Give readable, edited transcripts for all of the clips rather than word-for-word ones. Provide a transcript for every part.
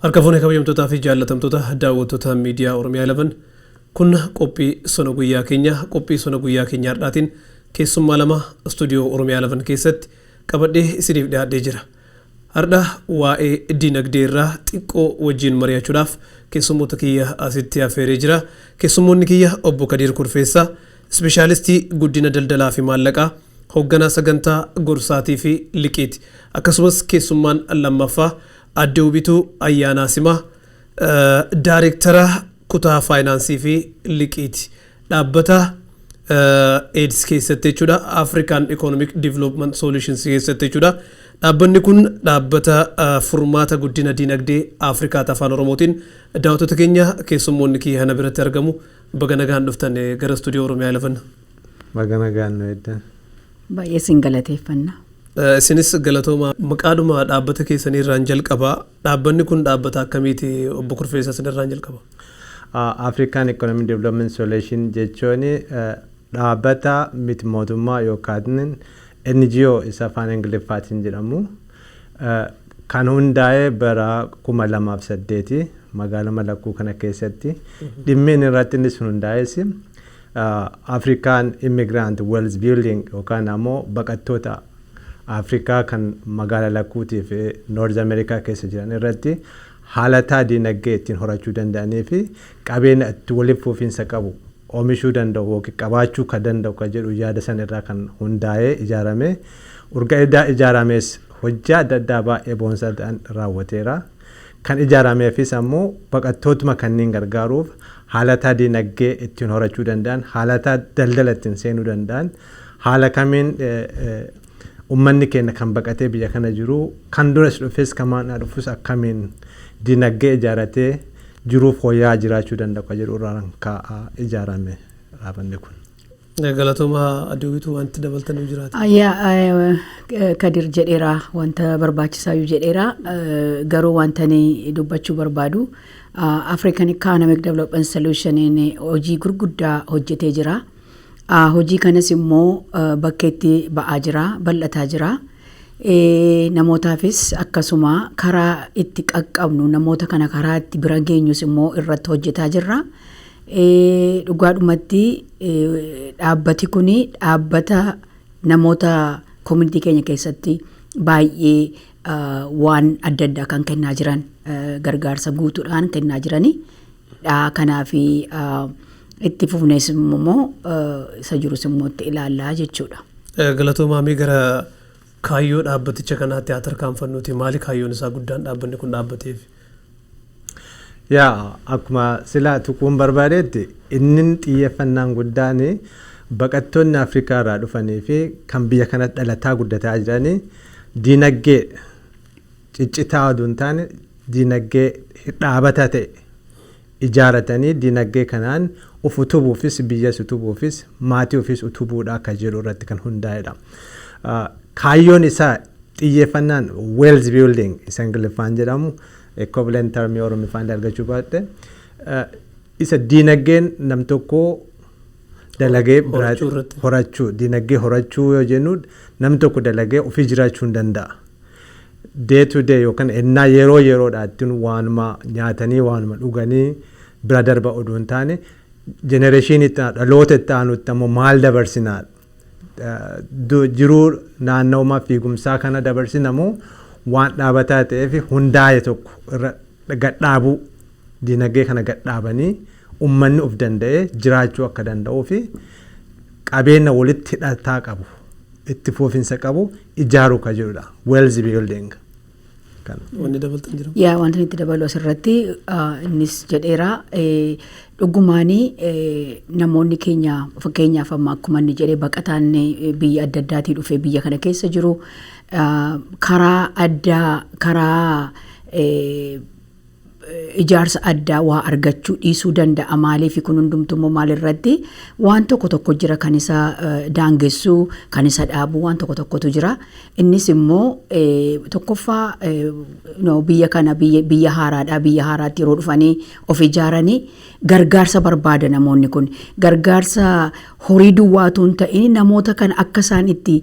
Harkafuun kabajamtootaa fi jaallatamtoota daawwattoota miidiyaa Oromiyaa11 kun qophii sona guyyaa keenya har'aatiin keessummaa lama istuudiyoo Oromiyaa11 keessatti qabadhee isiniif dhiyaadhee jira. Har'a waa'ee dinagdee irraa xiqqoo wajjin mari'achuudhaaf keessummoota kiyya asitti affeeree jira. Keessummoonni kiyya obbo Kadiir Kurfeessaa, ispeeshaalistii guddina daldalaa fi maallaqaa, hoogganaa sagantaa gorsaatii fi liqiiti. Akkasumas keessummaan lammaffaa Adde Ubituu Ayyaanaa Simaa, Daayireektara kutaa faayinaansii fi liqiiti. Dhaabbata AIDS keessatti jechuudha, African Economic Development Solutions keessatti jechuudha. Dhaabbanni kun dhaabbata furmaata guddina dinagdee Afrikaa afaan Oromootiin daawwattoota keenya keessummoonni kiyya kana biratti argamu. Baga nagaan dhuftan gara istuudiyoo Oromiyaa11. Baga nagaan nu eddan. Baay'ee sin galateeffanna. Isinis galatooma maqaadhuma dhaabbata keessanii irraan jalqabaa. Dhaabbanni kun dhaabbata akkamiiti obbo Kurfeessaa sin irraan jalqaba? African Economic Development Solution jechuun dhaabbata miti mootummaa yookaan NGO isa afaan Ingiliffaatiin jedhamu kan hundaa'e bara 2008 magaalaa Malakkuu kana keessatti dhimmiin irratti inni sun hundaa'es African Immigrant Wealth Building yookaan ammoo baqattoota Afrikaa kan magaalaa Lakkuutii fi North America keessa jiran irratti haalataa dinagdee ittiin horachuu danda'anii fi qabeenya itti waliif fufiinsa qabu oomishuu danda'u yookiin qabaachuu kan danda'u kan jedhu yaada san irraa kan hundaa'ee ijaarame. Urga ijaarames hojii adda addaa baay'ee boonsaa ta'an raawwateera. Kan ijaarameefis ammoo baqattootuma kanneen gargaaruuf haalataa dinagdee ittiin horachuu danda'an, haalataa daldala ittiin seenuu danda'an, haala kamiin ummanni keenya kan baqatee biyya kana jiru kan duras dhufes kamaan dhufus akkamiin dinagdee ijaaratee jiruuf hooyaa jiraachuu danda'u kan jedhu irraan ka'aa ijaarame dhaabbanni kun. Galatooma Adde Ubituu wanti dabaltanii jiraata. Kadir jedheera wanta barbaachisaa jedheera garuu wanta ni dubbachuu barbaadu African Economic Development Solution hojii gurguddaa hojjetee jira. Hojii kanas immoo bakka itti ba'aa jira, bal'ataa jira. Namootaafis akkasuma karaa itti qaqqabnu namoota kana karaa itti bira geenyus immoo irratti hojjetaa jirra. Dhugaadhumatti dhaabbati kun dhaabbata namoota community keenya keessatti baay'ee waan adda addaa kan kennaa jiran gargaarsa guutuudhaan kennaa jirani. Kanaaf itti fufnees immoo isa jirus immoo itti ilaallaa jechuudha. Galatooma amii gara kaayyoo dhaabbaticha kanaatti haa tarkaanfannuuti. Maali kaayyoon isaa guddaan dhaabbanni kun dhaabbateef? Akkuma silaa tuquun barbaadetti inni xiyyeeffannaan guddaan baqattoonni Afrikaa irraa dhufanii fi kan biyya kanatti dhalataa guddataa jiranii dinagdee ciccitaa oduu hin taane dinagdee dhaabataa ta'e ijaaratanii dinagdee kanaan of utubuufis biyyas utubuufis maatii ofis utubuudha akka jedhu irratti kan hundaa'edha. Kaayyoon isaa xiyyeeffannaan wealth building isa Ingiliffaan jedhamu equivalent term Oromiffaan argachuu baatte isa dinagdeen nam tokko dalagee horachuu dinagdee horachuu yoo jennu nam tokko dalagee ofii jiraachuu hin danda'a. Day to day yookaan ennaa yeroo yeroodhaatti waanuma nyaatanii waanuma dhuganii bira darba oduu hin taane generation dhaloota itti aanutti ammoo maal dabarsinaa jiruu naannawuma fiigumsaa kana dabarsinamoo waan dhaabataa ta'eef hundaa'e tokko irra gadhaabuu dinagdee kana gadhaabanii ummanni of danda'ee jiraachuu akka danda'uu fi qabeenya walitti hidhataa qabu itti fufinsa qabu ijaaruu kan jedhudha wealth building. Wanni dabaltan jira? Wanti itti dabalu asirratti innis jedheera dhugumaanii namoonni keenya fakkeenyaaf amma akkuma inni jedhee baqataan biyya adda addaatii dhufee biyya kana keessa jiru karaa addaa karaa ijaarsa addaa waa argachuu dhiisuu danda'a. Maaliif kun hundumtuu maalirratti waan tokko jira kan isa daangessuu kan isa dhaabu waan tokkotu jira. Innis immoo tokkoffaa biyya kana biyya haaraadhaa biyya haaraatti yeroo dhufanii of ijaaranii gargaarsa barbaada namoonni kun gargaarsa horii duwwaatuun ta'in namoota kana akka isaan itti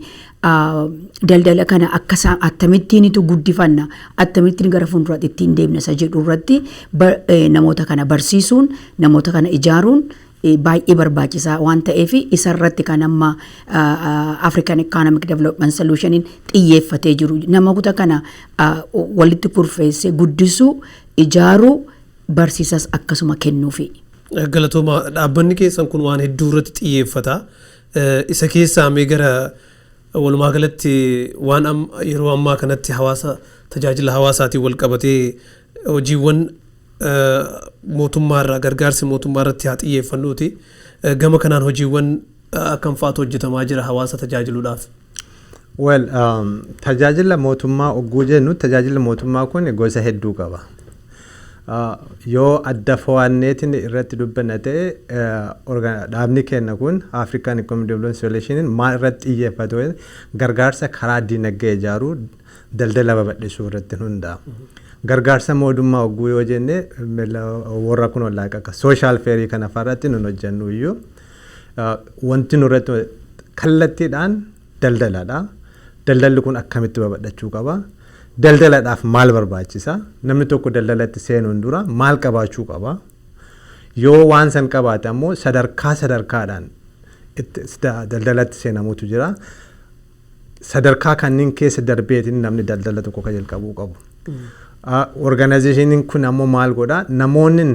daldala kana akka isaan attamittiin itti guddifanna attamittiin gara fuulduraatti ittiin deemna isa jedhu irratti namoota kana barsiisuun namoota kana ijaaruun baay'ee barbaachisaa waan ta'eef isa irratti kan amma African Economic Development Solution xiyyeeffatee jiru namoota kana walitti kurfeessee guddisuu ijaaruu barsiisas akkasuma kennuufi. Galatooma dhaabbanni keessan kun waan hedduu irratti xiyyeeffata. Isa keessaa mee gara walumaa galatti waan yeroo ammaa kanatti hawaasa tajaajila hawaasaatiin wal qabatee hojiiwwan mootummaarraa gargaarsi mootummaarratti haa xiyyeeffannuuti. Gama kanaan hojiiwwan akkam fa'aatu hojjetamaa jira hawaasa tajaajiluudhaaf? Well, tajaajila mootummaa ogguu jennu tajaajila mootummaa kun gosa hedduu qaba. Yoo adda fo'anneetiin irratti dubbanna ta'e dhaabni keenya kun African Economic Development Solution maal irratti xiyyeeffatu gargaarsa karaa dinagdee ijaaruu daldala babal'isuu irratti hundaa'a. Gargaarsa mootummaa ogguu yoo jenne warra kun wallaaqa akka social fairy kana farratti nun hojjennu iyyuu wanti nurratti kallattiidhaan daldaladha. Daldalli kun akkamitti babal'achuu qaba? Daldaladhaaf maal barbaachisa? Namni tokko daldalatti seenuun dura maal qabaachuu qaba? Yoo waan san qabaate ammoo sadarkaadhaan daldalatti seenamuutu jira. Sadarkaa kanneen keessa darbeetiin namni daldala tokko kan jalqabuu qabu. Organizationin kun ammoo maal godha? Namoonni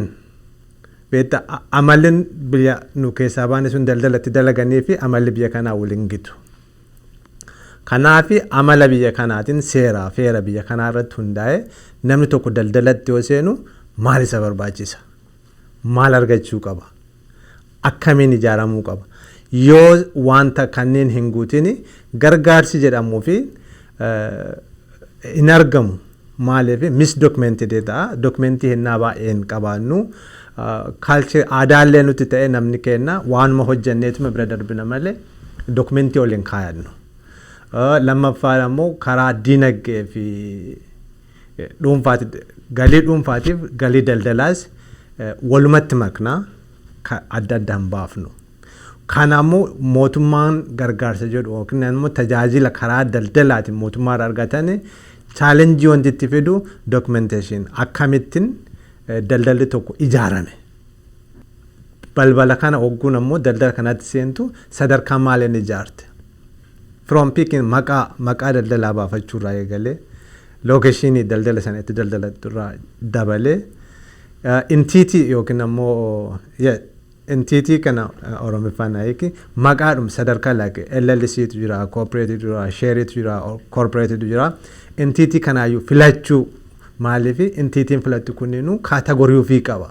beektaa amalli biyya nu keessaa baane sun daldalatti dalaganii fi amalli biyya kanaa waliin gitu. Kanaafi amala biyya kanaatiin feera biyya kanaa irratti hundaa'e namni tokko daldalatti yoo seenu maal isa barbaachisa? Maal argachuu qaba? Akkamiin ijaaramuu qaba? Yoo wanta kanneen hin guutin gargaarsi jedhamuu fi hin argamu. Maaliif misdocumented ta'a. Documentii hinnaa baay'een qabaannu. Culture aadaallee nuti ta'e namni kenna waanuma hojjenneetuma bira darbina malee documentii waliin kaayannu. Lammaffaan ammoo karaa dinagdee fi galii dhuunfaatiif galii daldalaas walumatti maknaa adda addaan baafnu. Kana ammoo mootummaan gargaarsa jedhu yookiin immoo tajaajila karaa daldalaatiin mootummaarraa argatan chaalenjii wanti itti fidu documentation akkamittiin daldalli tokko ijaarame. Balbala kana ogguun ammoo daldala kanatti seentu sadarkaa maaliin ijaarte? From picking maqaa daldalaa baafachuurraa eegalee lookeshinii daldala sanatti daldalatturraa dabalee intiitii yookiin ammoo intiitii kana Oromiffaan hiiki maqaadhuma sadarkaa laaqe LLCtu jira, cooperative jira, shareetu jira, corporatetu jira. Intiitii kanaayyuu filachuu maaliif intiitiin filattu kunniinuu kaatagorii ofii qaba.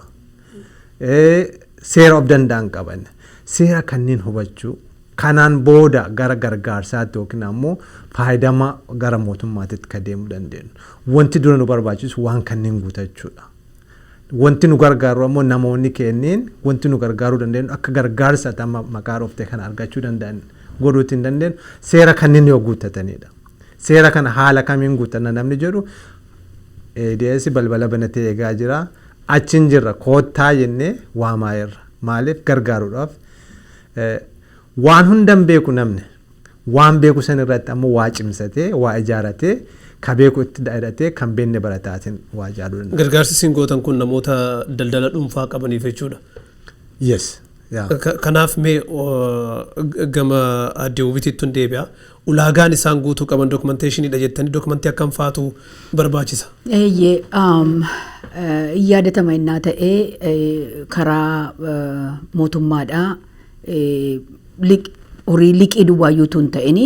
Seera of danda'an qaban. Seera kanneen hubachuu kanaan booda gara gargaarsaatti yookiin ammoo faayidama gara mootummaatitti kan deemuu dandeenyu. Wanti dura nu barbaachisu waan kanneen guutachuudha. Wanti nu gargaaru ammoo namoonni kenneen wanti nu gargaaruu dandeenyu akka gargaarsa amma maqaa dhooftee kana argachuu danda'an godhuutti hin dandeenyu seera kanneen yoo guutatanidha. Seera kana haala kamiin guutanna namni jedhu ADS balbala banatee eegaa jira. Achiin jirra koottaa jennee waamaa irra maaliif gargaaruudhaaf waan hundan beeku namni waan beeku san irratti ammoo waa cimsatee waa ijaaratee ka beeku itti hidhatee kan beenne barataatiin waa ijaaruu danda'a. Gargaarsi isin gootan kun namoota daldala dhuunfaa qabaniif jechuudha. Yes. Kanaaf mee gama addee hubitiitti deebi'a. Ulaagaan isaan guutuu qaban dokumenteeshiniidha jettanii dokumentii akkam faatu barbaachisa? Yaadatama innaa ta'ee karaa mootummaadhaa horii liqii duwwaayyuu tun ta'ini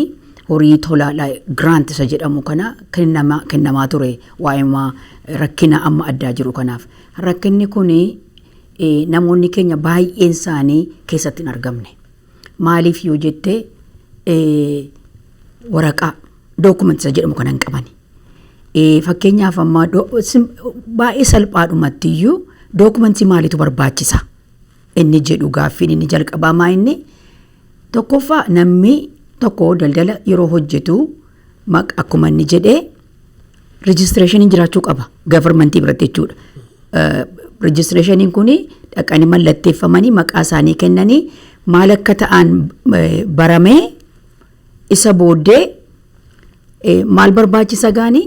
horii tolaadhaa grant isa jedhamu kana kennamaa ture waa'ima rakkina amma addaa jiru kanaaf. Rakkinni kun namoonni keenya baay'een isaanii keessatti hin argamne. Maaliif yoo jette waraqaa dookumentii isa jedhamu kana hin qabani. Fakkeenyaaf amma baay'ee salphaadhumatti iyyuu dookumentii maaliitu barbaachisa? Inni jedhu gaaffiin inni jalqabaa maa inni tokkoffaa namni tokko daldala yeroo hojjetu akkuma inni jedhee rejistireeshiniin jiraachuu qaba governmentii biratti jechuudha. Rejistireeshiniin kun dhaqanii mallatteeffamanii maqaa isaanii kennanii maal akka ta'an baramee isa booddee maal barbaachisa gaanii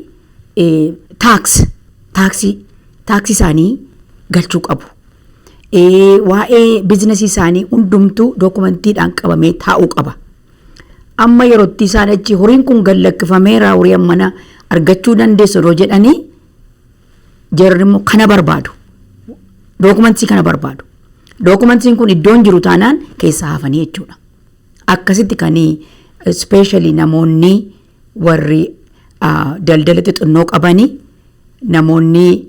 taaksii isaanii galchuu qabu. Waa'ee biizinasii isaanii hundumtuu dookumantiidhaan qabamee taa'uu qaba. Amma yerootti isaan achi horiin kun gallakkifameera horii ammana argachuu dandeessu yeroo jedhanii jarri immoo kana barbaadu. Dookumantii kana barbaadu. Dookumantiin kun iddoon jiru taanaan keessa hafanii jechuudha. Akkasitti kan ispeeshaalii namoonni warri daldala xixinnoo qabanii namoonni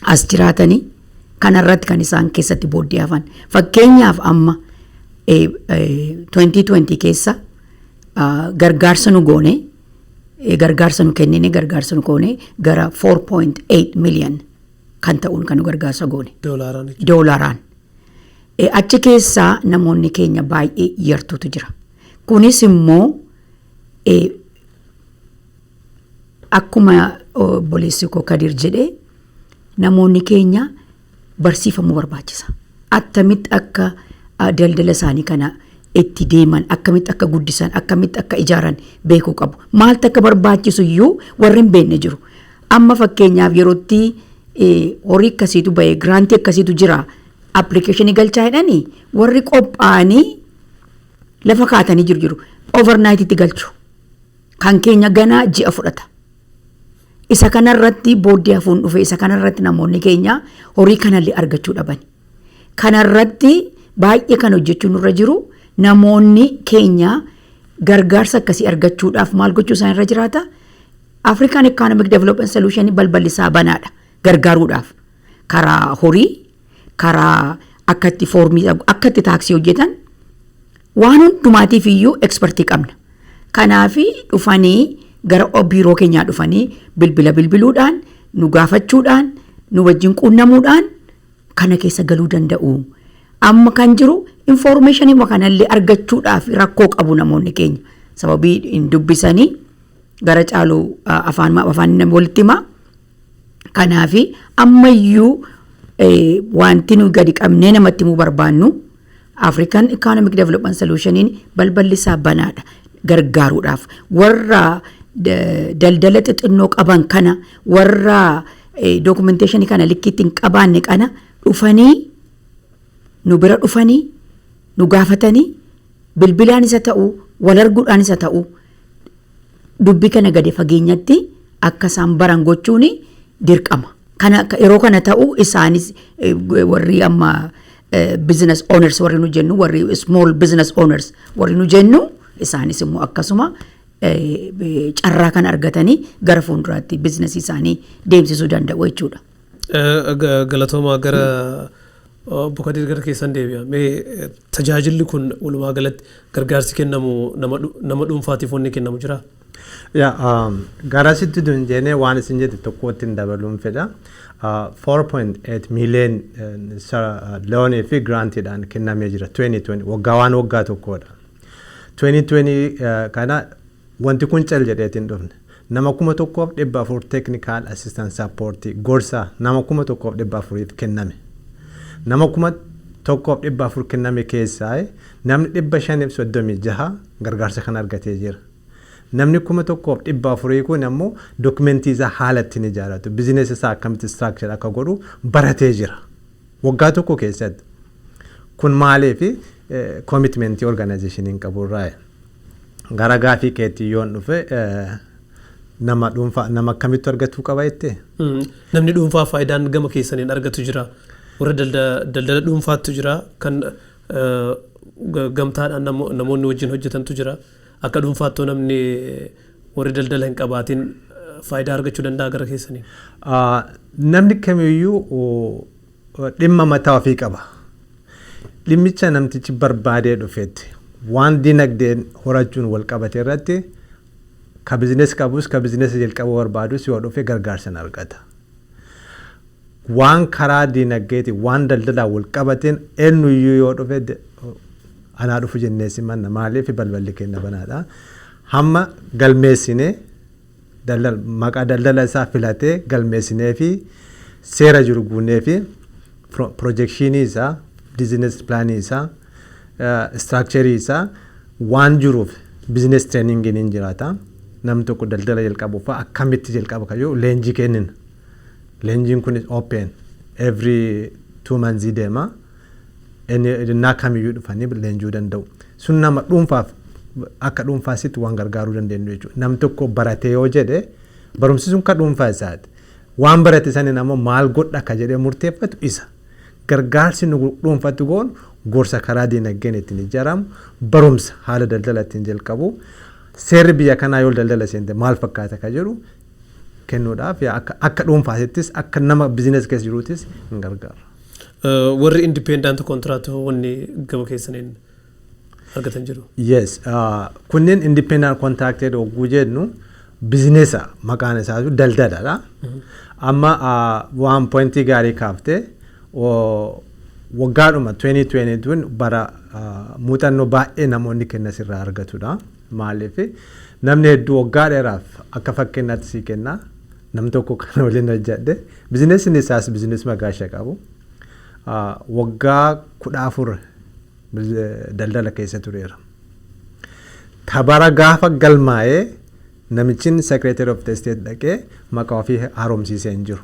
as jiraatanii kanarratti kan isaan keessatti booddee hafan. Fakkeenyaaf amma 2020 keessa gargaarsa nu goone gargaarsa nu kennine gargaarsa nu goone gara 4.8 million kan ta'uun kan gargaarsa goone doolaaraan. Achi keessaa namoonni keenya baay'ee yartuutu jira. Kunis immoo akkuma obboleessi koo Kadir jedhee namoonni keenya barsiifamuu barbaachisa. Attamitti akka daldala isaanii kana itti deeman, akkamitti akka guddisan, akkamitti akka ijaaran beekuu qabu. Maaltu akka barbaachisu iyyuu warri hin beekne jiru. Amma fakkeenyaaf yerootti horii akkasiitu bahee giraantii akkasiitu jira appilikeeshinii galchaa jedhanii warri qophaa'anii lafa kaatanii jiru. Overnight galchu. Kan keenya ganaa ji'a fudhata. Isa kanarratti booddee hafuun dhufe isa kanarratti namoonni keenya horii kanallee argachuu dhaban. Kanarratti baay'ee kan hojjechuun irra jiru namoonni keenya gargaarsa akkasii argachuudhaaf maal gochuu isaan irra jiraata? African Economic Development Solution balballi isaa banaadha gargaaruudhaaf. Karaa horii, karaa akkatti foormii, akkatti taaksii hojjetan waan hundumaatiif iyyuu ekspertii qabna. Kanaafi dhufanii gara biiroo keenyaa dhufanii bilbiluudhaan nu gaafachuudhaan nu wajjin quunnamuudhaan kana keessa galuu danda'u. Amma kan jiru informationii kanallee argachuudhaaf rakkoo qabu namoonni keenya. Sababii hin dubbisanii gara caaluu afaan walitti himaa. Kanaafi ammayyuu wanti nu gadi qabnee namatti himuu barbaannu African Economic Development Solutioniin balballi isaa banaadha gargaaruudhaaf. Warra daldala xixinnoo qaban kana warra documentation kana likkiitti hin qabaanne kana dhufanii nu bira dhufanii nu gaafatanii bilbilaan isa ta'u wal arguudhaan isa ta'u dubbii kana gadi fageenyatti akka isaan baran gochuun dirqama. Kana yeroo kana ta'u isaanis warri amma business owners warri nu jennu warri small business owners warri nu jennu isaanis immoo akkasuma carraa kan argatanii gara fuulduraatti biizinasii isaanii deemsisuu danda'u jechuudha. Galatoomaa gara obbo Kadir gara keessan deebi'a. Mee tajaajilli kun walumaa galatti gargaarsi kennamu nama dhuunfaatiif wanni kennamu jira? Garasitti dunjeenee waan isin jette tokkotti hin dabaluun fedha. 4.8 million loonii fi giraantiidhaan kennamee jira 2020 waggaa tokkodha. 2020 kana wanti kun cal jedheetiin dhufne nama 1,400 technical assistance support gorsa nama 1,400 kenname. Nama 1,400 kenname keessaa namni 536 gargaarsa kan argatee jira. Namni 1,400 kun ammoo dokumentii isaa haalatti ni ijaaratu. Biizinesi isaa akkamitti structure akka godhu baratee jira. Waggaa tokko keessatti. Kun maaliif commitment organization qaburraa gara gaafii keetti yoon dhufe nama dhuunfaa nama akkamitti argatu qaba jettee? Namni dhuunfaa faayidaan gama keessaniin argatu jira. Warra daldala dhuunfaatu jira kan gamtaadhaan namoonni wajjin hojjetantu jira. Akka dhuunfaattuu namni warri daldala hin qabaatiin faayidaa argachuu danda'a gara keessanii? Namni kamiyyuu dhimma mataa ofii qaba. Dhimmicha namtichi barbaadee dhufetti waan dinagdeen horachuun wal qabate irratti ka biizinesi qabus ka biizinesi jalqabuu barbaadus yoo dhufe gargaarsa argata. Waan karaa dinagdeeti waan daldalaa wal qabateen eenyuyyuu yoo dhufe anaa dhufu jenneessi manna maaliif balballi kenna banaadha. Hamma galmeessinee maqaa daldala isaa filatee galmeessinee fi seera jiru guunnee fi projection isaa, business plan isaa, structure isaa waan jiruuf business training in jiraata. Nam tokko daldala jalqabuuf akkamitti jalqaba kayyoo leenjii kennin. Leenjiin kun is open every 2 months deema. Innaa kamiyyuu dhufanii leenjuu danda'u. Sun nama dhuunfaaf akka dhuunfaasitti waan gargaaruu dandeenyu jechuudha. Nam tokko baratee yoo jedhe barumsi sun ka dhuunfaa isaati. Waan barate saniin ammoo maal godha ka jedhee murteeffatu isa. Gargaarsi nu dhuunfatti goonu gorsa karaa diinagdeen ittiin ijaaramu barumsa haala daldala ittiin jalqabu seerri biyya kanaa yoo daldala seente maal fakkaata ka jedhu kennuudhaaf akka dhuunfaasittis akka nama bizinees keessa jiruutis hin gargaara. Warri independent contract wanni gaba keessaniin argatan jiru. Yes, kunneen independent contracted oguu jennu bizineesa maqaan isaa daldaladha. Amma waan pointii gaarii kaaftee waggaadhuma 2022 bara muuxannoo baay'ee namoonni kennas irraa argatudha. Maaliif namni hedduu waggaa dheeraaf akka fakkeenyaatti sii kenna nam tokko kan waliin hojjedhe bizineesni isaas bizinees magaasha qabu. Waggaa 14 daldala keessa tureera. Tabara gaafa galmaa'ee namichin secretary of the state dhaqee maqaa ofii haaromsiisee hin jiru.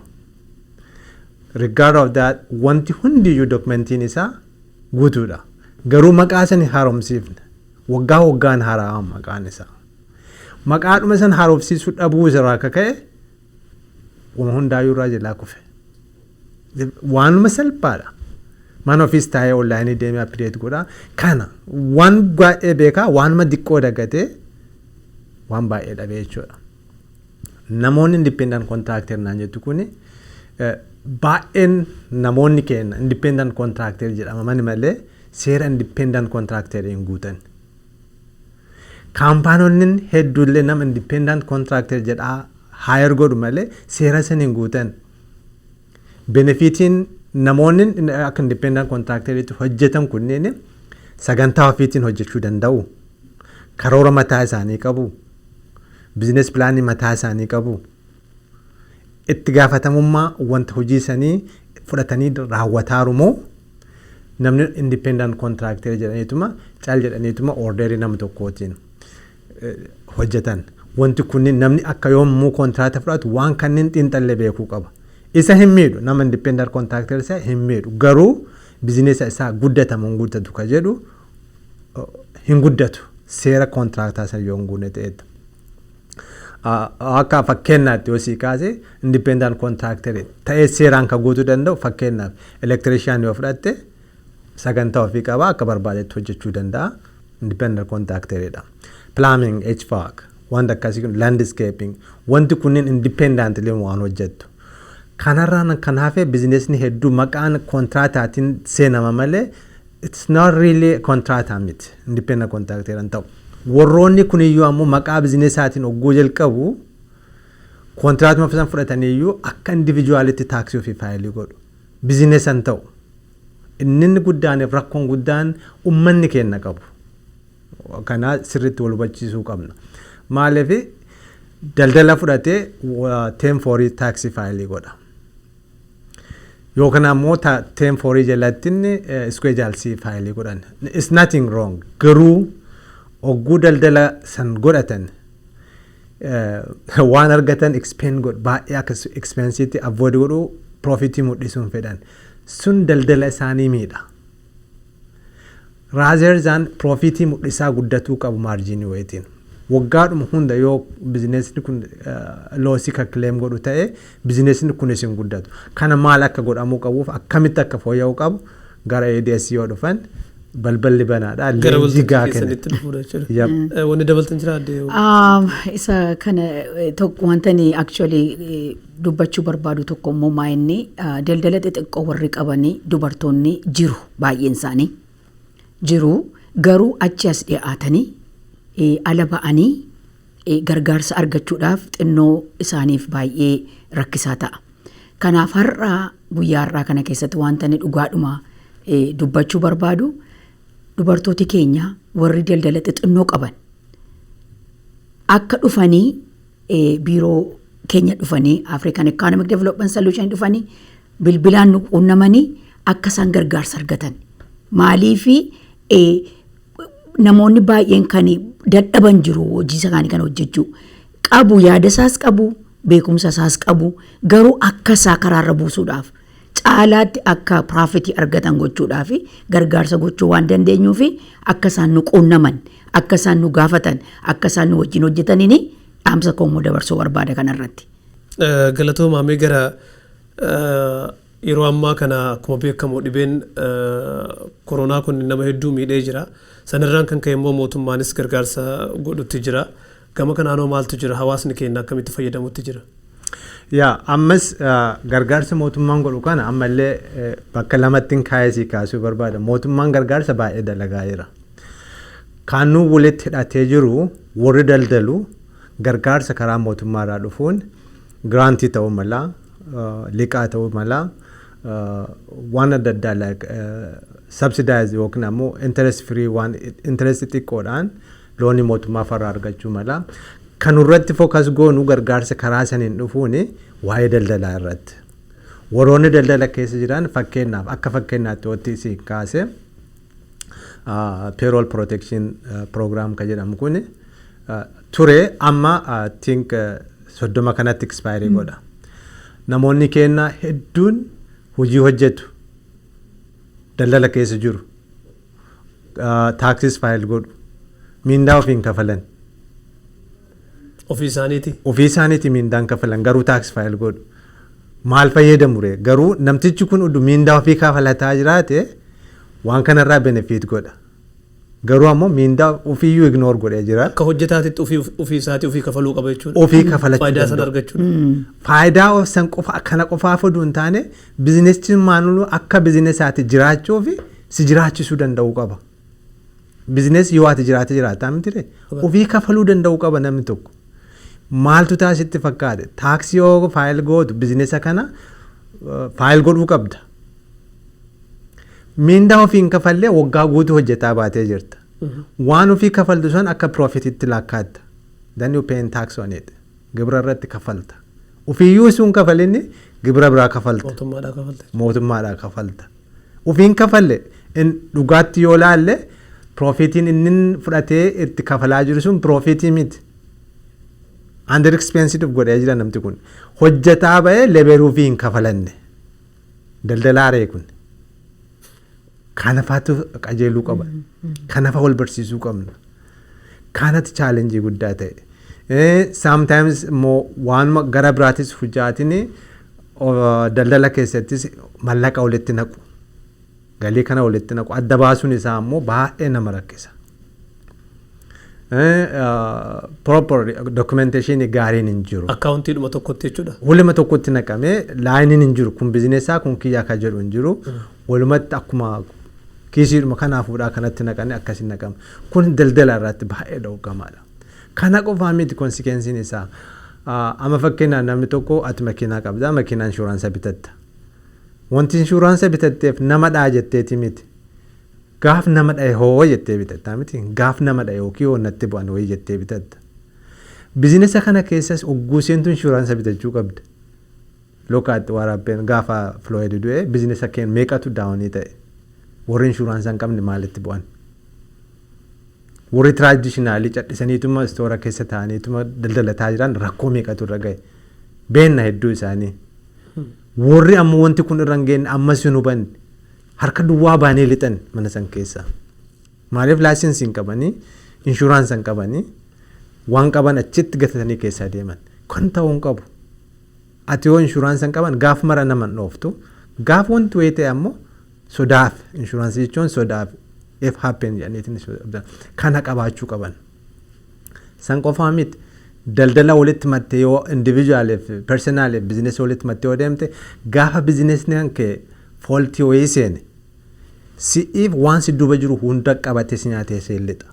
Regard of that wanti hundiyyuu dokumentiin isaa guutuudha. Garuu maqaa sani haaromsiifne waggaa waggaan haaraa maqaan isaa. Maqaadhuma san haaromsiisuu dhabuu irraa akka ka'e waan hundaayyuu irraa jalaa kufe. Waanuma salphaadha. Man ofiis taa'ee online deemee update godha. Kana waan baay'ee beekaa waanuma diqqoo dagatee waan baay'ee dhabee jechuudha. Namoonni independent contractor naan jettu kuni baay'een namoonni kenna independent contractor jedhama malee seera independent contractor hin guutan. Kaampaanoonni hedduullee nama independent contractor jedhaa hire godhu malee seera san hin guutan. Benefitiin namoonni akka independent contractoritti hojjetan kunneen sagantaa ofiitiin hojjechuu danda'u. Karoora mataa isaanii qabu. Business plan mataa isaanii qabu. Itti gaafatamummaa wanta hojii isaanii fudhatanii raawwataaru moo namni independent contractor jedhaniituma caal jedhaniituma orderii nama tokkootiin hojjetan. Wanti kunniin namni akka yommuu kontraata fudhatu waan kanneen xiinxallee beekuu qaba. Isa hin miidhu nama independent contractor isaa hin miidhu garuu bizineesa isaa guddatamu hin guddatu ka jedhu hin guddatu seera kontraaktaa san yoo hin guunne ta'edha. Akka fakkeenyaatti yoo sii kaase independent contractor ta'ee seeraan ka guutuu danda'u fakkeenyaaf electrician yoo fudhatte sagantaa ofii qaba akka barbaadetti hojjechuu danda'a independent contractoridha. Plumbing, HVAC, wanta akkasii kun landscaping wanti kunneen independently waan hojjettu. Kanarraan kan hafe bizineesni hedduu maqaan kontraataatiin seenama malee it's not really kontraataa miti independent contractor ta'u. Warroonni kuniyyuu ammoo maqaa bizineesaatiin ogguu jalqabu kontraatuma fisan fudhataniyyuu akka individualitti taaksii ofii faayilii godhu. Bizineesan ta'u. Inni guddaaniif rakkoon guddaan ummanni kenna qabu. Kana sirriitti wal hubachiisuu qabna. Maaliif daldala fudhatee 10 taaksii faayilii godha. Yookaan ammoo 10 jalattiin iskeejaalsii faayilii godhan. It's nothing wrong. Garuu ogguu daldala san godhatan waan argatan expend godhu baay'ee akka expensiitti avoid godhu profitii mul'isuun fedhan. Sun daldala isaanii miidha. Rather than profitii mul'isaa guddatuu qabu marginii wayitiin. Waggaadhuma hunda yoo bizineesni kun loosii ka claim godhu ta'e bizineesni kunis hin guddatu. Kana maal akka godhamuu qabuuf akkamitti akka fooyya'uu qabu gara ADS yoo dhufan balballi banaadha. Leenjii gaa kenna. Wanni dabaltan jira adde. Isa kana tokko wantani actually dubbachuu barbaadu tokko immoo maa'inni daldala xixiqqoo warri qabanii dubartoonni jiru baay'een isaanii jiru garuu achi as dhiyaatanii ala ba'anii gargaarsa argachuudhaaf xinnoo isaaniif baay'ee rakkisaa ta'a. Kanaaf har'a guyyaarraa kana keessatti wantani dhugaadhuma dubbachuu barbaadu dubartooti keenya warri daldala xixiqqoo qaban akka dhufanii biiroo keenya dhufanii African Economic Development Solution dhufanii bilbilaan nu quunnamanii akka isaan gargaarsa argatan. Maaliifi namoonni baay'een kan dadhaban jiru hojii isaanii kan hojjechuu qabu yaada isaas qabu beekumsa isaas qabu garuu akka isaa karaarra buusuudhaaf caalaatti akka profit argatan gochuudhaaf gargaarsa gochuu waan dandeenyuuf akka isaan nu qunnaman akka isaan nu gaafatan akka isaan nu wajjin hojjetaniin dhaamsa koommoo dabarsuu barbaada kanarratti. Galatooma amee gara yeroo ammaa kana akkuma beekamu dhibeen koronaa kun nama hedduu miidhee jira. Sanarraan kan ka'e immoo mootummaanis gargaarsa godhutti jira. Gama kanaanoo maaltu jira? Hawaasni keenya akkamitti fayyadamutti jira? Yaa ammas gargaarsa mootummaan godhu kana ammallee bakka lamatti kaayesii kaasuu barbaada. Mootummaan gargaarsa baay'ee dalagaa jira. Kaanuu walitti hidhatee jiru warri daldalu gargaarsa karaa mootummaarraa dhufuun giraantii ta'uu mala, liqaa ta'uu mala, waan adda addaa subsidize yookiin ammoo interest free waan interest xiqqoodhaan looni mootummaa farraa argachuu mala. Kan irratti focus goonu gargaarsa karaa saniin dhufuun waa'ee daldalaa irratti. Warroonni daldala keessa jiran fakkeenyaaf akka fakkeenyaatti wanti si kaase payroll protection program kan jedhamu kun ture amma think 30 kanatti expire godha. Namoonni keenya hedduun hojii hojjetu daldala keessa jiru taxes file godhu mindaa ofiin kafalan ofii isaaniiti mindaan kafalan garuu tax file godhu maal fayyadamu ree garuu namtichi kun udu mindaa ofii kafalataa jiraate waan kanarraa benefit godha garuu ammoo mindaa ofiiyyuu ignore godhee jira akka hojjetaatitti ofii isaatii ofii kafaluu qaba jechuudha ofii kafalachuu faayidaa sana argachuudha faayidaa of san qofa kana qofaaf oduu hin taane bizineestiin maanulu akka bizineesaati jiraachuu fi si jiraachisuu danda'uu qaba bizinees yoo ati jiraataa miti ofii kafaluu danda'uu qaba namni tokko maaltu taasitti fakkaate taaksii yoo faayil gootu bizineesa kana faayil godhuu qabda. Mindaa ofiin kafallee waggaa guutuu hojjetaa baatee jirta. Waan ofii kafaltu san akka profititti lakkaatta. Then you pay tax on it. Gibira irratti kafalta. Ofiiyyuu sun kafalinni gibira biraa kafalta. Mootummaadhaa kafalta. Ofiin kafalle dhugaatti yoo laalle profitiin inni fudhatee itti kafalaa jiru sun profitii miti. Under expensive godhee jira namti kun. Hojjetaa ba'ee leberuu fi hin kafalanne. Daldalaaree kun. Kanafaatu qajeeluu qaba. Kanafa wal barsiisuu qabna. Kanatti challenge guddaa ta'e. Sometimes immoo waan gara biraatis hojjaatiin daldala keessattis mallaqa walitti naqu. Galii kana walitti naqu. Adda baasuun isaa immoo baay'ee nama rakkisa. Proper documentation gaariin hin jiru. Akkaawuntiidhuma tokkotti jechuudha. Waluma tokkotti naqamee laayiniin hin jiru. Kun bizineesaa kun kiyyaa kan jedhu hin jiru. Walumatti akkuma kiisiidhuma kanaafuudhaa kanatti naqanii akkasiin naqama. Kun daldala irratti baay'ee dhowwamaadha. Kana qofaa miti konsekwensiin isaa. Amma fakkeenyaaf namni tokko ati makiinaa qabda makiinaa inshuraansa bitatta. Wanti inshuraansa bitatteef nama dhaa jetteeti miti. Gaaf nama dhahe hoo jettee bitatta miti. Gaaf nama dhahe yookiin hoo natti bu'an wayii jettee bitatta. Bizineesa kana keessas ogguuseentu inshuraansa bitachuu qabda. Lookaatti waraabbeen gaafa Flooyid du'e bizineesa keen meeqatu daawanii ta'e. Warri inshuraansa hin qabne maalitti bu'an. Warri tiraadishinaalii cadhisaniituma istoora keessa ta'aniituma daldalataa jiran rakkoo meeqatu irra gahe. Beenna hedduu isaanii. Warri ammoo wanti kun irra hin geenye ammas hin hubanne. Harka duwwaa baanee lixan mana san keessa. Maaliif laayisensii hin qabanii, inshuraansa hin qabanii, waan qaban achitti gatatanii keessaa deeman. Kun ta'uu hin qabu. Ati yoo inshuraansa hin qaban gaaf mara nama hin dhooftu. Gaaf wanti wayii ta'e ammoo sodaaf inshuraansii jechuun sodaaf if happen jedhaniitiin kana qabaachuu qaban. San qofaa miti daldala walitti mattee yoo individuaaleef personaaleef bizinees walitti mattee yoo deemte gaafa bizineesni hankee fooltii wayii seene si'iif waan si duuba jiru hunda qabatee si nyaatee seellixa.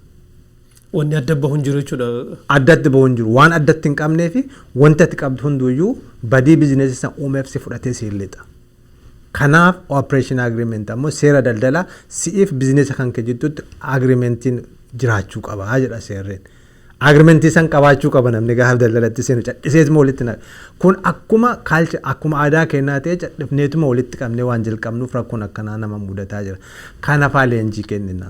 Wanni adda bahuun jiru jechuudha. Addatti bahuun jiru waan addatti hin qabnee fi wanti ati qabdu hunduyyuu badii bizineesii san uumeef si fudhatee seellixa. Kanaaf operation agreement ammoo seera daldalaa si'iif bizineesa kan kee jidduutti agreementiin jiraachuu qaba jedha seerreen. agreementii san qabaachuu qaba namni gaafa daldalatti seenu cadhiseetuma walitti na kun akkuma kaalcha akkuma aadaa kennaa ta'e cadhifneetuma walitti qabnee waan jalqabnuuf rakkoon akkanaa nama mudataa jira kana faa leenjii kennina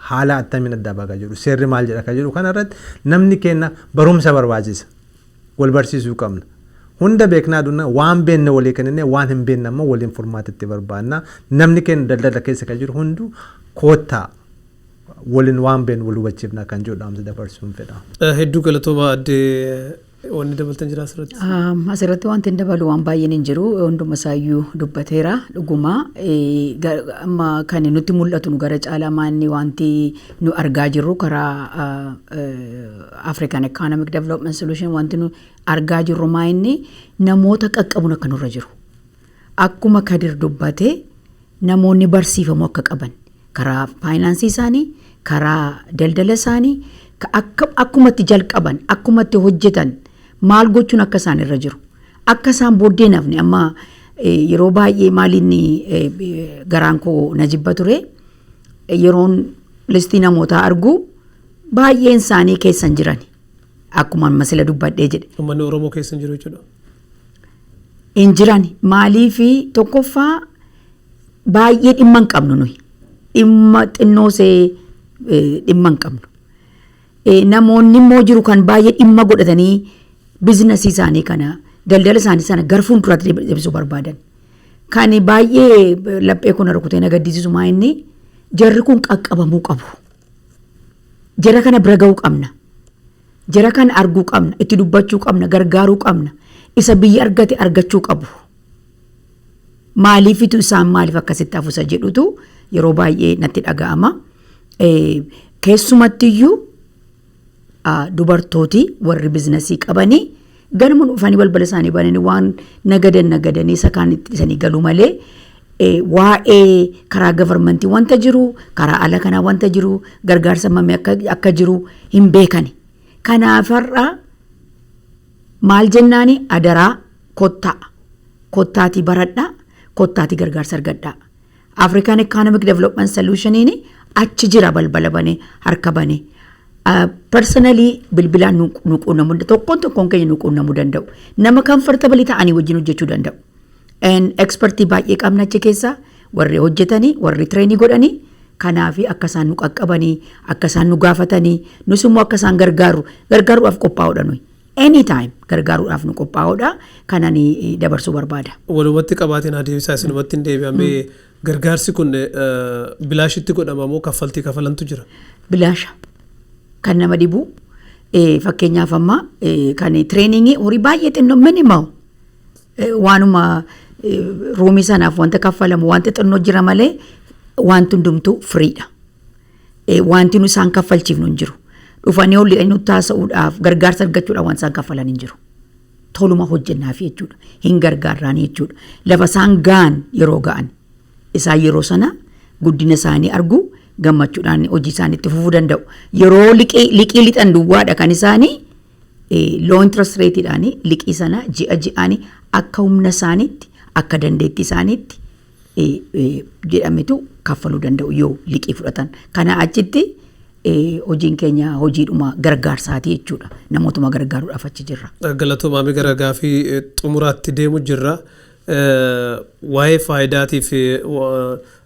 haala attamiin adda baga jiru seerri maal jedha ka jiru kana irratti namni kenna barumsa barbaachisa wal barsiisuu qabna hunda beeknaa dunna waan beenne walii kennine waan hin beenne amma waliin furmaatatti barbaanna namni kenna daldala keessa ka jiru hundu koottaa waliin waan been wal hubachiifna kan jedhu dhaamsa dabarsuun fedha. Hedduu galatooma addee wanni dabaltan jira asirratti. Asirratti wanti dabalu waan baay'een hin jiru hunduma isaayyuu dubbateera dhuguma amma kan nutti mul'atu nu gara caalaa maanni wanti nu argaa jirru karaa African Economic Development Solution wanti nu argaa jirru maanni namoota qaqqabuun akka nurra jiru. Akkuma Kadir dubbate namoonni barsiifamu akka qaban karaa faayinaansii isaanii karaa daldala isaanii akkumatti jalqaban akkumatti hojjetan maal gochuun akka isaan irra jiru akka isaan booddee nafne amma yeroo baay'ee maalinni garaan koo na jibba ture yeroon listii namootaa argu baay'een isaanii keessan jiran akkuma masila dubbadhee jedhe. Uummanni Oromoo keessan jiru jechuudha. Hin jiran maalii fi tokkoffaa baay'ee dhimma hin qabnu nuyi. Dhimma xinnoosee dhimma hin qabnu. Namoonni immoo jiru kan baay'ee dhimma godhatanii biizinasii isaanii kana daldala isaanii sana gara fuulduraatti deebisuu barbaadan. Kan baay'ee laphee kun rukutee na gaddisiisu maa inni jarri kun qaqqabamuu qabu. Jara kana bira ga'uu qabna. Jara kana arguu qabna. Itti dubbachuu qabna. Gargaaruu qabna. Isa biyya argate argachuu qabu. Maaliifitu isaan maaliif akkasitti hafuusa jedhutu yeroo baay'ee natti dhaga'ama. Keessumattiyyuu dubartooti warri biizinasii qabanii ganama dhufanii balbala isaanii bananii waan nagadanii isa kaan ittisanii galuu malee waa'ee karaa gavarmentii wanta jiru karaa ala kanaa wanta jiru gargaarsa mamee akka jiru hin beekani. Kanaafarraa maal jennaani adaraa kottaatii baradhaa kottaatii gargaarsa argadhaa. African Economic Development Solutioniin achi jira balbala banee harka banee. Personally bilbilaan nu quunnamuu tokkoon keenya nu quunnamuu danda'u. Nama comfortable ta'anii wajjin hojjechuu danda'u. Expertii baay'ee qabna achi keessa warri hojjetanii warri training godhanii kanaafi akka isaan nu qaqqabanii akka isaan nu gaafatanii nus immoo akka isaan gargaaruudhaaf qophaa'uudha nuyi. Anytime gargaaruudhaaf nu qophaa'uudha kanani dabarsuu barbaada. Walumatti qabaatiin adeemsaa isinumatti hin deebi'amee gargaarsi kun bilaashitti godhama moo kaffaltii kafalantu jira? Bilaasha. Kan nama dhibu fakkeenyaaf amma kan treeningii horii baay'ee xinnoo minimal waanuma ruumii sanaaf wanta kaffalamu wanta xinnoo jira malee wanti hundumtuu firiidha. Wanti nu isaan kaffalchiifnu hin jiru. Dhufanii olii nu taasisuudhaaf gargaarsa argachuudhaaf waan isaan kaffalan hin jiru. Toluma hojjennaaf jechuudha. Hin gargaarraan jechuudha. Lafa isaan ga'an yeroo ga'an isaan yeroo sana guddina isaanii argu gammachuudhaan hojii isaaniitti fufuu danda'u. Yeroo liqii lixan duwwaadha kan isaanii low interest rateidhaan liqii sana ji'aan akka humna isaaniitti akka dandeettii isaaniitti jedhametu kaffaluu danda'u yoo liqii fudhatan. Kana achitti hojiin keenya hojiidhuma gargaarsaati jechuudha. Namootuma gargaaruudhaaf achi jirra. Galatooma gara gaafii xumuraatti deemu jirra. Waa'ee faayidaatii fi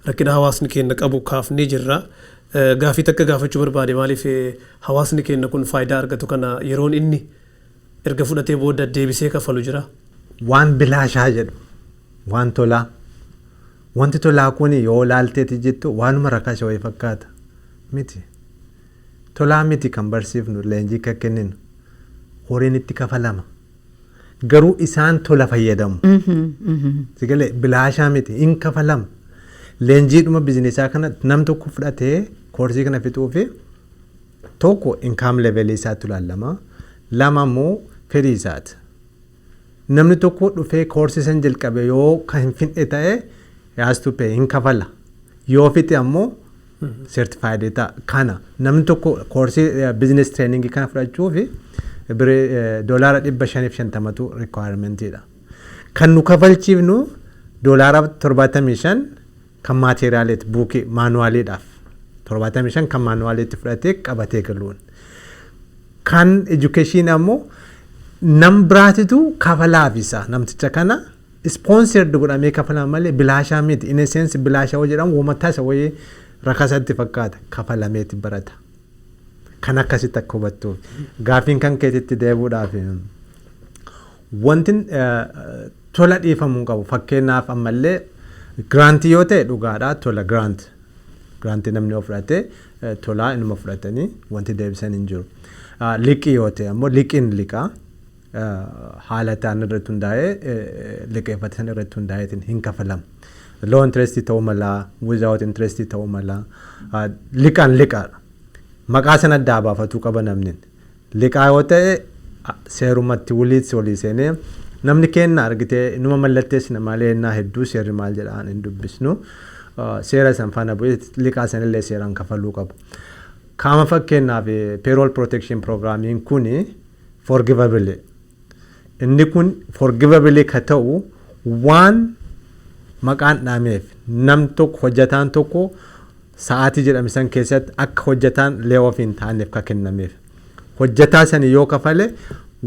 rakkina hawaasni keenya qabu kaafnee jirra. Gaafii takka gaafachuu barbaade maaliif hawaasni keenya kun faayidaa argatu kana yeroon inni erga fudhatee booda deebisee kaffalu jira? Waan bilaashaa jedhu waan tolaa. Wanti tolaa kun yoo laalteeti jettu waanuma rakasa wayii fakkaata. Miti. Tolaa miti kan barsiifnu leenjii kan kenninu horiin itti kafalama. Garuu isaan tola fayyadamu. Sigalee bilaashaa miti hin kafalama. Leenjiidhuma bizinesaa kana nam tokko fudhatee koorsii kana fixuu fi tokko income level isaatti ilaalama. Lama immoo fedhii isaati. Namni tokko dhufee koorsii san jalqabe yoo kan hin fixne ta'e has to pay hin kafala. Yoo fixe ammoo certified ta'a. Kana namni tokko koorsii business training kana fudhachuu fi doolaara 550 requirementiidha. Kan nu kafalchiifnu doolaara 75 kan maateriyaaleeti buukii maanuwaaliidhaaf 75 kan maanuwaaliitti fudhatee qabatee galuun. kan education ammoo nam biraatitu kafalaaf isa namticha kana sponsored godhamee kafalama malee bilaashaa miti in a sense bilaashaa hoo jedhamu uumataa isa wayii rakasatti fakkaata kafalameeti barata kan akkasitti akka hubattuuf gaafiin kan keetitti deebuudhaaf wanti tola dhiifamuu qabu fakkeenyaaf ammallee giraantii yoo ta'e dhugaadha tola giraantii namni fudhate tolaa inuma fudhatanii wanti deebisan hin jiru liqii yoo ta'e ammoo liqiin liqaa haala ta'an irratti hundaa'ee liqeeffatan irratti hundaa'eetiin hin kafalamu. Low interest ta'uu mala, without interest ta'uu mala, liqaan liqaadha. Maqaa sana addaa baafatuu qaba namni. Liqaa yoo ta'e seerumatti walii seenee namni kenna argitee inuma mallatteessina malee ennaa hedduu seerri maal jedhaan hin dubbisnu. Seera san faana bu'ee liqaa sanillee seeraan kafaluu qabu. Kaama fakkeenyaaf payroll protection programmiin kuni forgivable. Inni kun forgivable ka ta'u waan maqaan dhaameef nam tokko hojjetaan tokko sa'aatii jedhame san keessatti akka hojjetaan layoff hin taaneef ka kennameef. Hojjetaa sani yoo kafale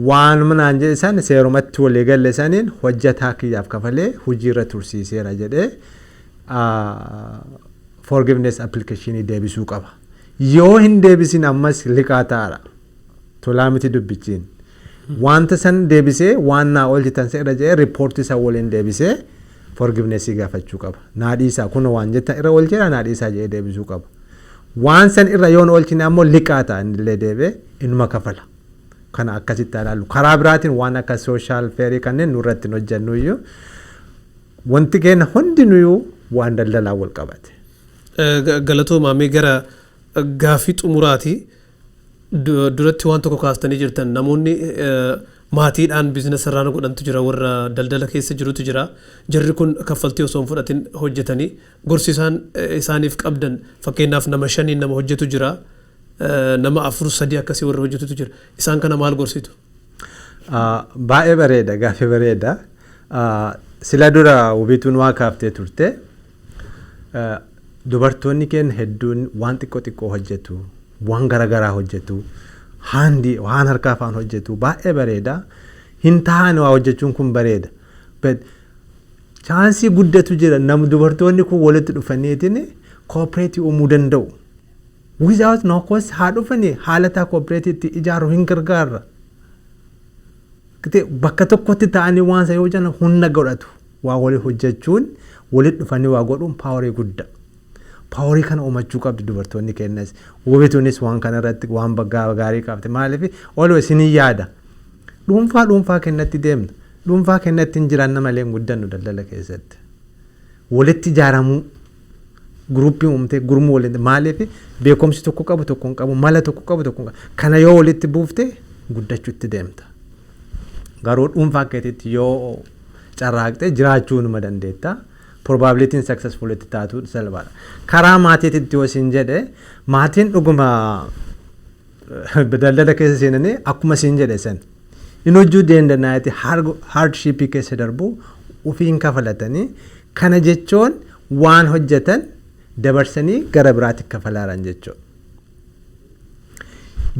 waan manaan jedhe san seerumatti walii galle saniin hojjetaa kiyyaaf kafalee hojiirra tursiiseera jedhee forgiveness application deebisuu qaba. Yoo hin deebisin ammas liqaa ta'ara. Tolaa miti dubbichiin. Wanta san deebisee waan naa oolchitan seera jedhee riippoortii isaa waliin deebisee forgiveness gaafachuu qaba. Naadhiisaa kun waan jetta irra oolcheera naadhiisaa jedhee deebisuu qaba. Waan san irra yoon oolchine ammoo liqaa ta'a innillee deebee inuma kafala. Kana akkasitti ilaallu. Karaa biraatiin waan akka social fairii kanneen nurratti hojjennu iyyuu wanti keenya hundinuyyuu waan daldalaa wal qabate. Galatoomaa mee gara gaafii xumuraati. Duratti waan tokko kaastanii jirtan namoonni maatiidhaan biizinasa irraan godhantu jira warra daldala keessa jirutu jira jarri kun kaffaltii osoo hin fudhatin hojjetanii gorsi isaaniif qabdan fakkeenyaaf nama 5 nama hojjetu jira nama 4-3 akkasii warra hojjetutu jira isaan kana maal gorsitu? Baay'ee bareeda gaafii bareeda sila dura hubituun waa kaaftee turte dubartoonni keenya hedduun waan xiqqoo hojjetu. Waan garagaraa hojjetu waan harkaa afaan hojjetu baay'ee bareeda hin taane waa hojjechuun kun bareeda chaansii guddatu jira nam dubartoonni kun walitti dhufaniitiin cooperative uumuu danda'u without no cost haa dhufanii haalataa cooperative ijaaru hin gargaarra bakka tokkotti ta'anii waan sa yoo jana humna godhatu waa walii hojjechuun walitti dhufanii waa godhuun paawarii guddaa. Paawarii kana uumachuu qabdi dubartoonni keenyas hubituunis waan kana irratti waan gaarii qabdi maaliif always ni yaada dhuunfaa kennatti deemna dhuunfaa kennatti hin jiraanna malee hin guddannu daldala keessatti walitti ijaaramuu guruppii uumtee gurmuu waliin maaliif beekumsi tokko qabu tokko hin qabu mala tokko qabu tokko hin qabu kana yoo walitti buufte guddachuutti deemta garuu dhuunfaa keetitti yoo carraaqxe jiraachuu numa dandeetta. Probability successful itti taatu salphaadha. Karaa maatiitti yoo siin jedhe maatiin dhuguma daldala keessa seenanii akkuma siin jedhe san inni hojjuu danda'aniiti hardship keessa darbu ofiin kafalatanii kana jechuun waan hojjetan dabarsanii gara biraatti kafalaaran jechuudha.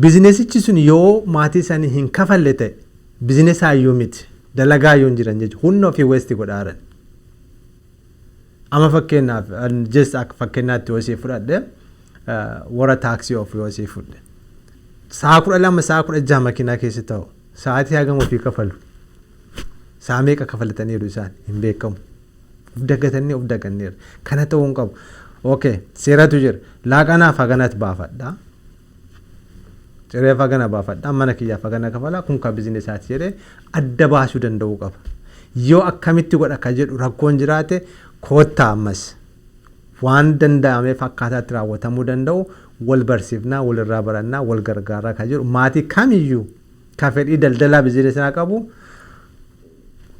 Biizinesichi sun yoo maatii isaanii hin kafalle ta'e biizinesaa iyyuu miti dalagaa iyyuu hin jiran jechuudha humna ofii westi godhaaran. Amma fakkeenyaaf just akka fakkeenyaatti yoo sii fudhadhe warra taaksii of yoo sii fudhe sa'a 12 sa'a 16 makiinaa keessa ta'u sa'aatii hagam ofii kafalu sa'a meeqa kafalataniiru isaan hin beekamu of daganneera kana ta'uu hin qabu okay seeratu jira laaqanaaf haganatti baafadha cireef hagana baafadha mana kiyyaaf hagana kafala kun ka biizinesaati jedhee adda baasuu danda'uu qaba yoo akkamitti godha ka jedhu rakkoon jiraate koottaa ammas waan danda'ameef akkaataatti raawwatamuu danda'u wal barsiifnaa walirraa barannaa wal gargaaraa kan jiru maatii kamiyyuu ka fedhii daldalaa biizinesaa qabu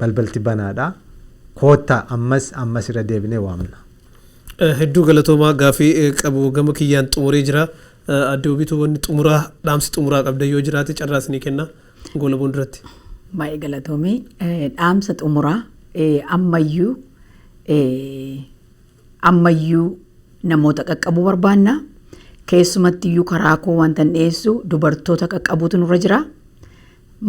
balbalti banaadha koottaa ammas irra deebinee waamna. Hedduu galatoomaa gaafii qabu gama kiyyaan xumuree jira adda hubituu wanni xumuraa dhaamsi xumuraa qabda yoo jiraate carraas ni kenna gola boonduratti. Baay'ee galatoomii dhaamsa xumuraa ammayyuu namoota qaqqabuu barbaanna keessumatti iyyuu karaa koo wanta dhiyeessu dubartoota qaqqabuutu nurra jira.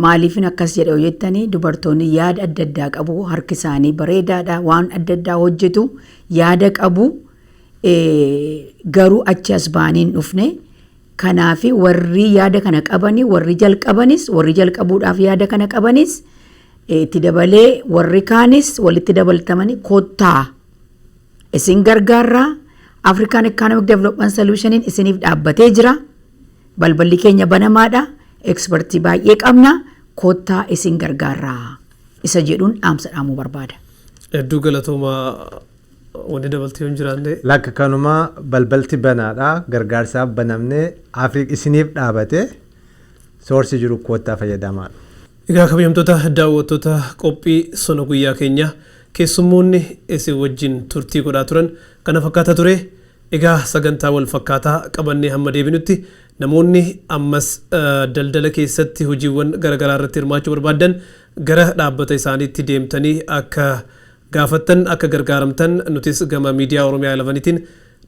Maaliifin akkas jedhe jettanii dubartoonni yaada adda addaa qabu, harki isaanii bareedaadha, waan adda addaa hojjetu, yaada qabu, garuu achi as baaniin dhufne. Kanaaf warri yaada kana qabani, warri jalqabanis, warri jalqabuudhaaf yaada kana qabanis itti dabalee warri kaanis walitti dabaltamanii kottaa isin gargaarraa. African Economic Development Solution isiniif dhaabbatee jira. Balballi keenya banamaadha. Expertii baay'ee qabna. Kottaa isin gargaarraa. Isa jedhuun dhaamsa dhaamuu barbaada. Hedduu galatooma wanti dabaltee hin jiraanne. Lakka kanumaa balbalti banaadha. Gargaarsaaf banamnee Afrika isiniif dhaabate soorsi jiru kottaa fayyadamaadha. Egaa kabajamtoota daawwattoota qophii sona guyyaa keenya keessummoonni isin wajjin turtii godhaa turan kana fakkaata ture. Egaa sagantaa wal fakkaataa qabannee hamma deebinutti namoonni ammas daldala keessatti hojiiwwan garaagaraa irratti hirmaachuu barbaadan gara dhaabbata isaaniitti deemtanii akka gaafattan akka gargaaramtan nutis gama miidiyaa Oromiyaa 11tiin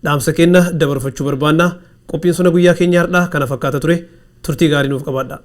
dhaamsa keenya dabarfachuu barbaanna. Qophiin sona guyyaa keenyaa har'aa kana fakkaata ture. Turtii gaarii nuuf qabaadhaa.